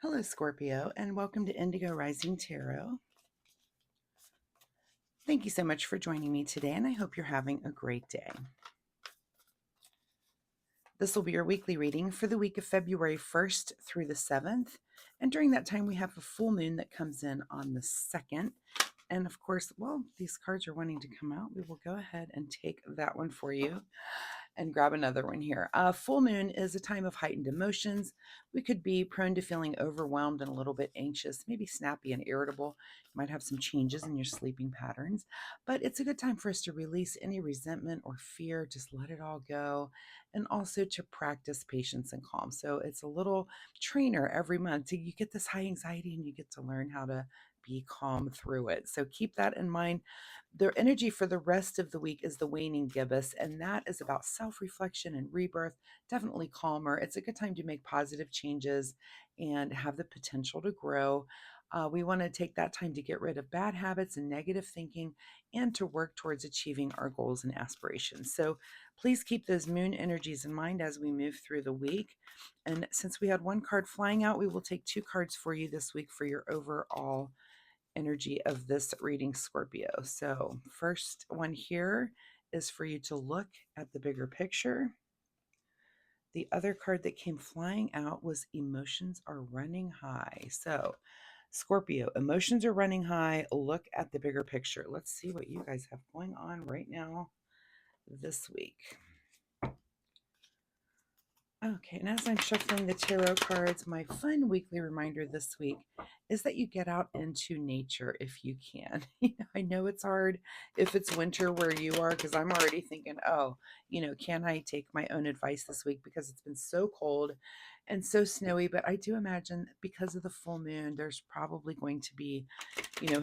Hello, Scorpio, and welcome to Indigo Rising Tarot. Thank you so much for joining me today, and I hope you're having a great day. This will be your weekly reading for the week of February 1st through the 7th. And during that time, we have a full moon that comes in on the 2nd. And of course, well, these cards are wanting to come out. We will go ahead and take that one for you and grab another one here. Full moon is a time of heightened emotions. We could be prone to feeling overwhelmed and a little bit anxious, maybe snappy and irritable. You might have some changes in your sleeping patterns, but it's a good time for us to release any resentment or fear. Just let it all go, and also to practice patience and calm. So it's a little trainer every month. You get this high anxiety and you get to learn how to be calm through it. So keep that in mind. The energy for the rest of the week is the waning gibbous, and that is about self-reflection and rebirth. Definitely calmer. It's a good time to make positive changes and have the potential to grow. We want to take that time to get rid of bad habits and negative thinking and to work towards achieving our goals and aspirations. So please keep those moon energies in mind as we move through the week. And since we had one card flying out, we will take two cards for you this week for your overall energy of this reading, Scorpio. So first one here is for you to look at the bigger picture. The other card that came flying out was emotions are running high. So Scorpio, emotions are running high. Look at the bigger picture. Let's see what you guys have going on right now this week. Okay, and as I'm shuffling the tarot cards, my fun weekly reminder this week is that you get out into nature if you can. I know it's hard if it's winter where you are, because I'm already thinking, oh, can I take my own advice this week because it's been so cold and so snowy. But I do imagine because of the full moon, there's probably going to be,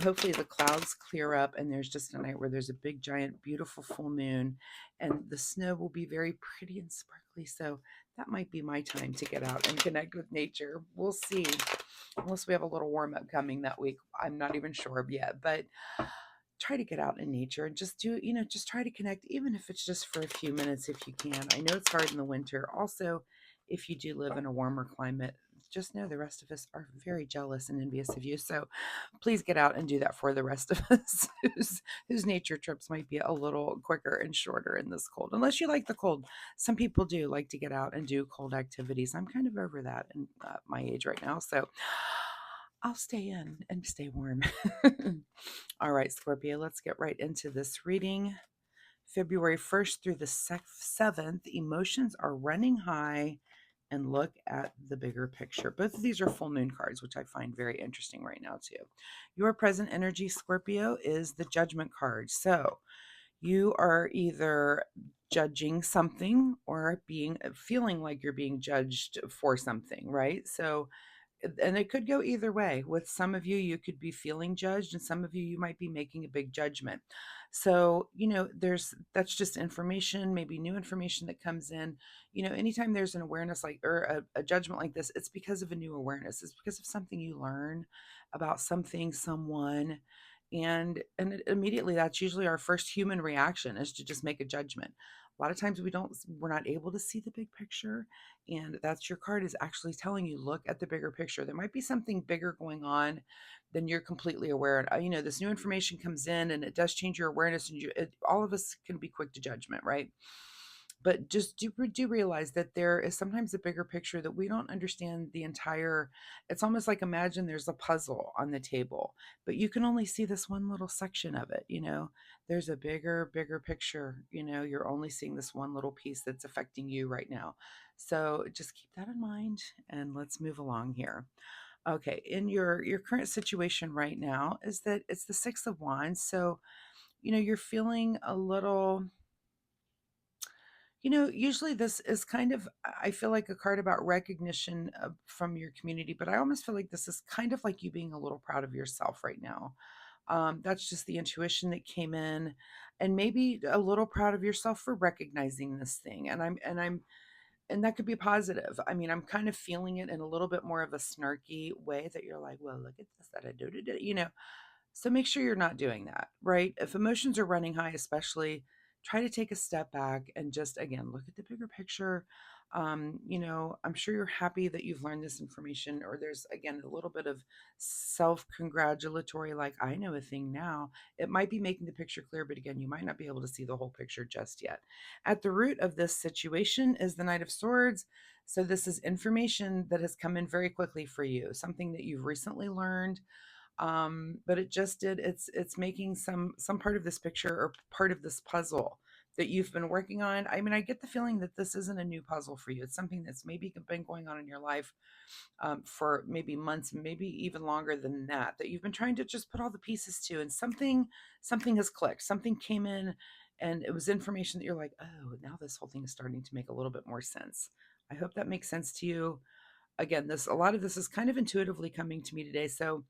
hopefully the clouds clear up and there's just a night where there's a big, giant, beautiful full moon and the snow will be very pretty and sparkly. So that might be my time to get out and connect with nature. We'll see. Unless we have a little warm up coming that week. I'm not even sure yet, but try to get out in nature and just just try to connect, even if it's just for a few minutes if you can. I know it's hard in the winter. Also, if you do live in a warmer climate, just know the rest of us are very jealous and envious of you. So please get out and do that for the rest of us whose nature trips might be a little quicker and shorter in this cold. Unless you like the cold. Some people do like to get out and do cold activities. I'm kind of over that in my age right now. So I'll stay in and stay warm. All right, Scorpio, let's get right into this reading. February 1st through the 7th, emotions are running high, and look at the bigger picture. Both of these are full moon cards, which I find very interesting right now too. Your present energy, Scorpio, is the Judgment card. So you are either judging something or feeling like you're being judged for something, right? So and it could go either way. With some of you, you could be feeling judged, and some of you, you might be making a big judgment. So, that's just information, maybe new information that comes in. Anytime there's an awareness or a judgment like this, it's because of a new awareness. It's because of something you learn about something, someone, and immediately that's usually our first human reaction is to just make a judgment. A lot of times we're not able to see the big picture, and that's your card is actually telling you, look at the bigger picture. There might be something bigger going on than you're completely aware of. This new information comes in and it does change your awareness, and all of us can be quick to judgment, right? But just do realize that there is sometimes a bigger picture that we don't understand the entire. It's almost like, imagine there's a puzzle on the table, but you can only see this one little section of it. There's a bigger picture. You're only seeing this one little piece that's affecting you right now. So just keep that in mind, and let's move along here. Okay, in your current situation right now is that it's the Six of Wands. So you're feeling a little. Usually this is kind of, I feel like, a card about recognition from your community, but I almost feel like this is kind of like you being a little proud of yourself right now. That's just the intuition that came in, and maybe a little proud of yourself for recognizing this thing. And that could be positive. I mean, I'm kind of feeling it in a little bit more of a snarky way that you're like, well, look at this, that I do. So make sure you're not doing that, right? If emotions are running high, especially, try to take a step back and just, again, look at the bigger picture. I'm sure you're happy that you've learned this information, or there's again a little bit of self congratulatory, like, I know a thing now. It might be making the picture clear, but again, you might not be able to see the whole picture just yet. At the root of this situation is the Knight of Swords. So, this is information that has come in very quickly for you, something that you've recently learned, but it's making some part of this picture or part of this puzzle that you've been working on. I mean, I get the feeling that this isn't a new puzzle for you. It's something that's maybe been going on in your life, for maybe months, maybe even longer than that, that you've been trying to just put all the pieces to, and something has clicked. Something came in, and it was information that you're like, oh, now this whole thing is starting to make a little bit more sense. I hope that makes sense to you. Again, this a lot of this is kind of intuitively coming to me today, so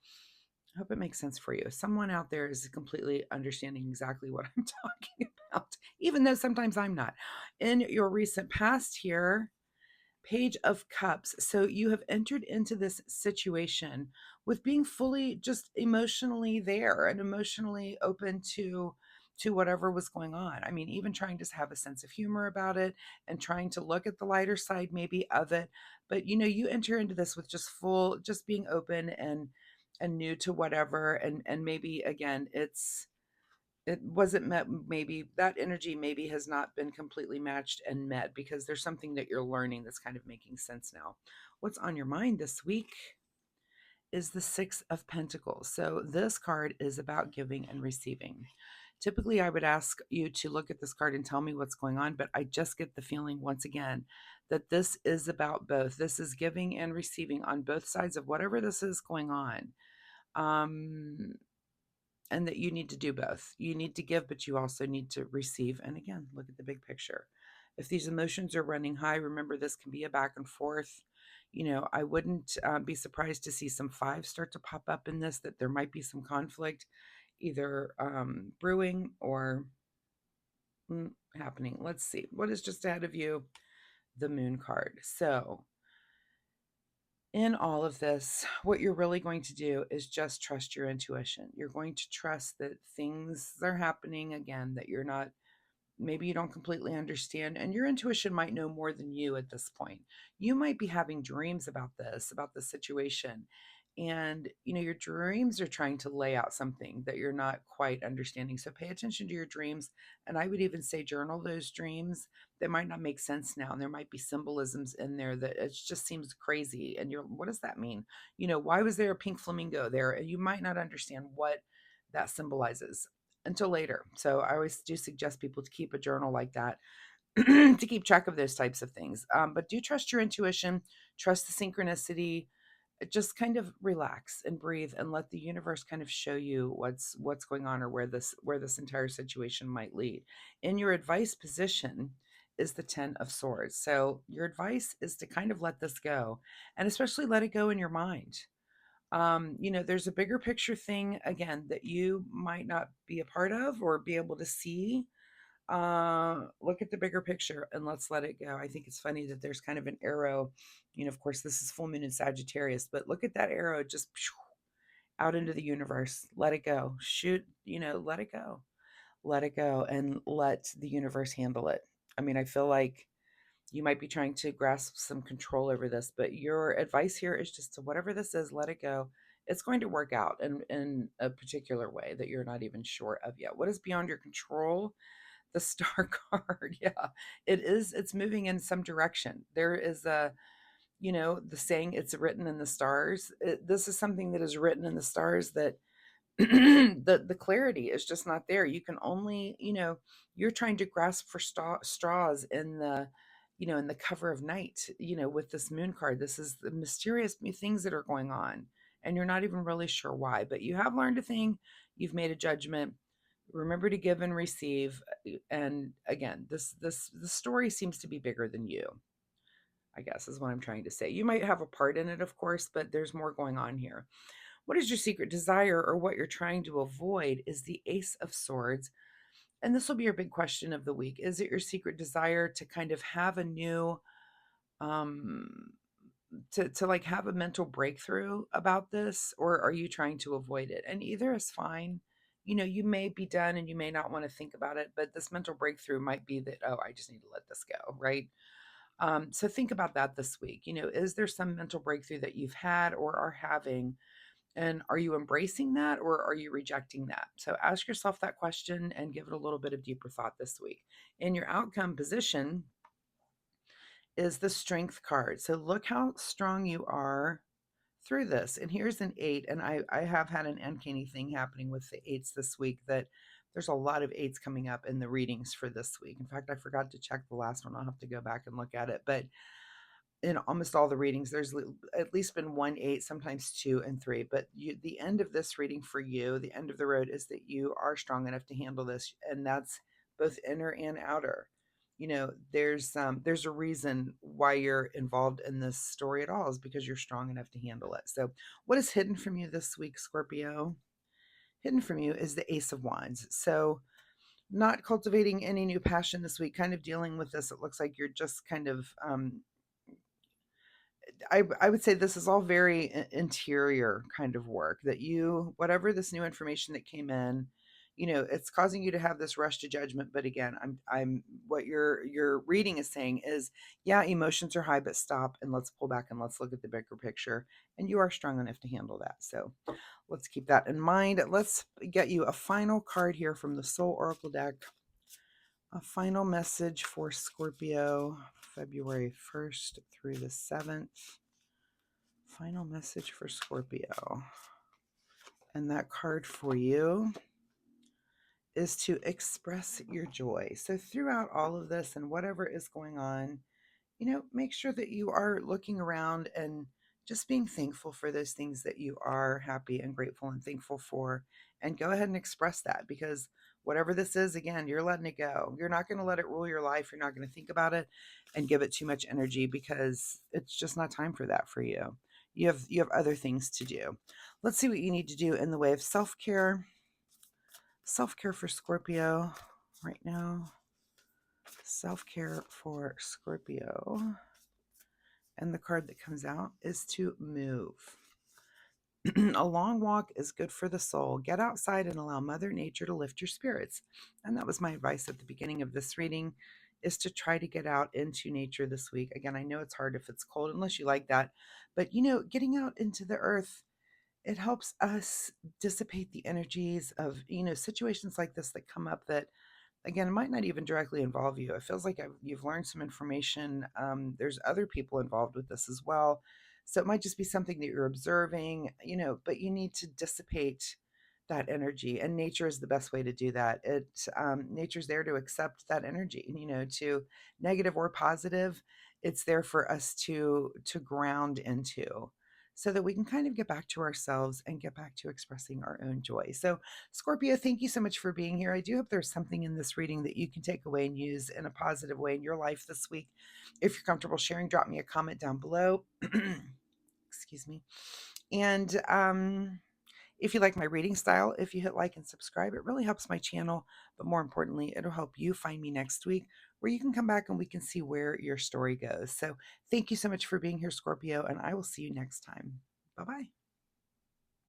I hope it makes sense for you. Someone out there is completely understanding exactly what I'm talking about, even though sometimes I'm not. In your recent past here, Page of Cups. So you have entered into this situation with being fully just emotionally there and emotionally open to whatever was going on. I mean, even trying to have a sense of humor about it and trying to look at the lighter side maybe of it. But you enter into this with just being open and new to whatever, and maybe again it wasn't met. Maybe that energy maybe has not been completely matched and met, because there's something that you're learning that's kind of making sense now. What's on your mind this week is the Six of Pentacles. So this card is about giving and receiving. Typically I would ask you to look at this card and tell me what's going on, but I just get the feeling once again that this is about both. This is giving and receiving on both sides of whatever this is going on. um and that you need to do both. You need to give, but you also need to receive. And again, look at the big picture. If these emotions are running high, remember this can be a back and forth. I wouldn't be surprised to see some fives start to pop up in this, that there might be some conflict either brewing or happening. Let's see. What is just ahead of you? The Moon card. So, in all of this, what you're really going to do is just trust your intuition. You're going to trust that things are happening again, that you're not, maybe you don't completely understand, and your intuition might know more than you at this point. You might be having dreams about this situation, and your dreams are trying to lay out something that you're not quite understanding. So pay attention to your dreams, and I would even say journal those dreams. They might not make sense now, and there might be symbolisms in there that it just seems crazy, and you're, what does that mean? Why was there a pink flamingo there? And you might not understand what that symbolizes until later. So I always do suggest people to keep a journal like that to keep track of those types of things. But do trust your intuition, trust the synchronicity. Just kind of relax and breathe and let the universe kind of show you what's going on, or where this entire situation might lead. In your advice position is the 10 of Swords. So your advice is to kind of let this go, and especially let it go in your mind. There's a bigger picture thing again that you might not be a part of or be able to see. Look at the bigger picture and let's let it go. I think it's funny that there's kind of an arrow. Of course, this is full moon in Sagittarius, but look at that arrow just out into the universe. Let it go. Shoot, let it go. Let it go and let the universe handle it. I mean, I feel like you might be trying to grasp some control over this, but your advice here is just to, whatever this is, let it go. It's going to work out in a particular way that you're not even sure of yet. What is beyond your control? The Star card. Yeah, it is. It's moving in some direction. There is the saying, it's written in the stars. This is something that is written in the stars, that the clarity is just not there. You can only, you're trying to grasp for straws in the cover of night, with this Moon card. This is the mysterious things that are going on, and you're not even really sure why, but you have learned a thing. You've made a judgment. Remember to give and receive. And again, the story seems to be bigger than you, I guess, is what I'm trying to say. You might have a part in it, of course, but there's more going on here. What is your secret desire, or what you're trying to avoid, is the Ace of Swords. And this will be your big question of the week. Is it your secret desire to kind of have a new, um, to like have a mental breakthrough about this, or are you trying to avoid it? And either is fine. You may be done and you may not want to think about it, but this mental breakthrough might be that, oh, I just need to let this go, right? So think about that this week. Is there some mental breakthrough that you've had or are having? And are you embracing that or are you rejecting that? So ask yourself that question and give it a little bit of deeper thought this week. In your outcome position is the strength card. So look how strong you are through this. And here's an eight. And I have had an uncanny thing happening with the eights this week, that there's a lot of eights coming up in the readings for this week. In fact, I forgot to check the last one. I'll have to go back and look at it. But in almost all the readings, there's at least been one eight, sometimes two and three. But the end of this reading for you, the end of the road, is that you are strong enough to handle this, and that's both inner and outer. There's a reason why you're involved in this story at all, is because you're strong enough to handle it. So, what is hidden from you this week, Scorpio? Hidden from you is the Ace of Wands. So, not cultivating any new passion this week, kind of dealing with this. It looks like you're just kind of I would say this is all very interior kind of work, that whatever this new information that came in, it's causing you to have this rush to judgment. But again, I'm what your reading is saying is, yeah, emotions are high, but stop and let's pull back and let's look at the bigger picture. And you are strong enough to handle that. So let's keep that in mind. Let's get you a final card here from the Soul Oracle deck. A final message for Scorpio, February 1st through the 7th. Final message for Scorpio. And that card for you is to express your joy. So throughout all of this and whatever is going on, make sure that you are looking around and just being thankful for those things that you are happy and grateful and thankful for. And go ahead and express that, because whatever this is, again, you're letting it go. You're not going to let it rule your life. You're not going to think about it and give it too much energy, because it's just not time for that for you. You have other things to do. Let's see what you need to do in the way of self-care. Self-care for Scorpio right now. Self-care for Scorpio. And the card that comes out is to move. A long walk is good for the soul. Get outside and allow Mother Nature to lift your spirits. And that was my advice at the beginning of this reading, is to try to get out into nature this week. Again, I know it's hard if it's cold, unless you like that. But, getting out into the earth, it helps us dissipate the energies of, situations like this that come up that, again, it might not even directly involve you. It feels like you've learned some information. There's other people involved with this as well. So it might just be something that you're observing, but you need to dissipate that energy. And nature is the best way to do that. Nature's there to accept that energy, to negative or positive. It's there for us to ground into, so that we can kind of get back to ourselves and get back to expressing our own joy. So Scorpio, thank you so much for being here. I do hope there's something in this reading that you can take away and use in a positive way in your life this week. If you're comfortable sharing, drop me a comment down below. Excuse me. And if you like my reading style, if you hit like and subscribe, it really helps my channel. But more importantly, it'll help you find me next week, where you can come back and we can see where your story goes. So thank you so much for being here, Scorpio, and I will see you next time. Bye-bye.